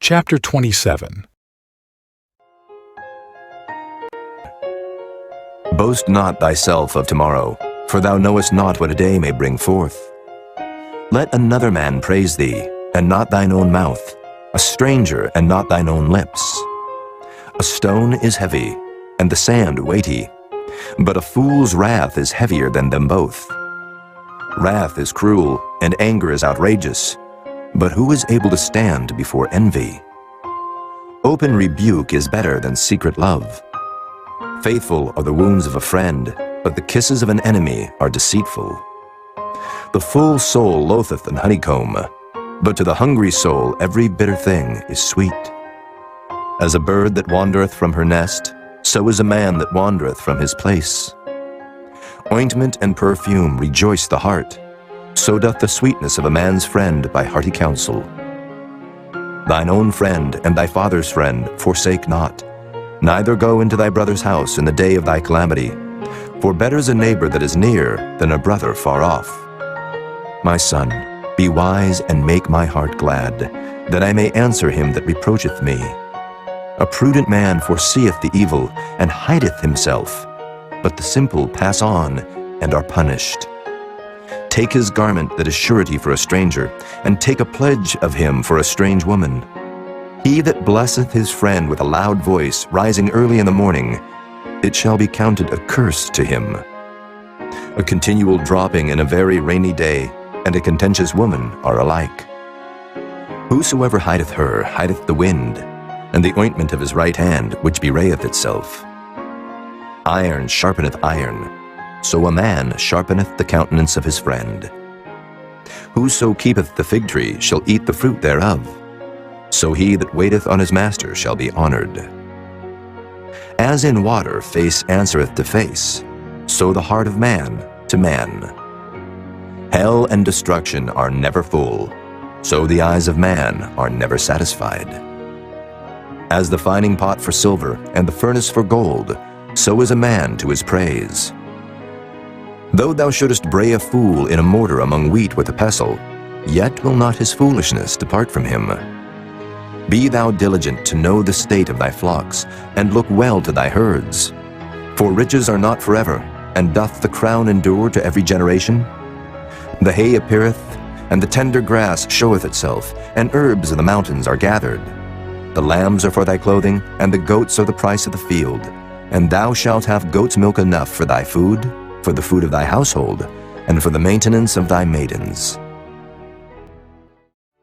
Chapter 27. Boast not thyself of tomorrow, for thou knowest not what a day may bring forth. Let another man praise thee, and not thine own mouth, a stranger, and not thine own lips. A stone is heavy, and the sand weighty, but a fool's wrath is heavier than them both. Wrath is cruel, and anger is outrageous, but who is able to stand before envy? Open rebuke is better than secret love. Faithful are the wounds of a friend, but the kisses of an enemy are deceitful. The full soul loatheth an honeycomb, but to the hungry soul every bitter thing is sweet. As a bird that wandereth from her nest, so is a man that wandereth from his place. Ointment and perfume rejoice the heart, so doth the sweetness of a man's friend by hearty counsel. Thine own friend and thy father's friend forsake not, neither go into thy brother's house in the day of thy calamity, for better is a neighbor that is near than a brother far off. My son, be wise and make my heart glad, that I may answer him that reproacheth me. A prudent man foreseeth the evil, and hideth himself, but the simple pass on and are punished. Take his garment that is surety for a stranger, and take a pledge of him for a strange woman. He that blesseth his friend with a loud voice, rising early in the morning, it shall be counted a curse to him. A continual dropping in a very rainy day, and a contentious woman are alike. Whosoever hideth her hideth the wind, and the ointment of his right hand which bewrayeth itself. Iron sharpeneth iron, so a man sharpeneth the countenance of his friend. Whoso keepeth the fig tree shall eat the fruit thereof, so he that waiteth on his master shall be honored. As in water face answereth to face, so the heart of man to man. Hell and destruction are never full, so the eyes of man are never satisfied. As the fining pot for silver and the furnace for gold, so is a man to his praise. Though thou shouldest bray a fool in a mortar among wheat with a pestle, yet will not his foolishness depart from him. Be thou diligent to know the state of thy flocks, and look well to thy herds. For riches are not forever, and doth the crown endure to every generation? The hay appeareth, and the tender grass showeth itself, and herbs of the mountains are gathered. The lambs are for thy clothing, and the goats are the price of the field. And thou shalt have goat's milk enough for thy food, for the food of thy household, and for the maintenance of thy maidens.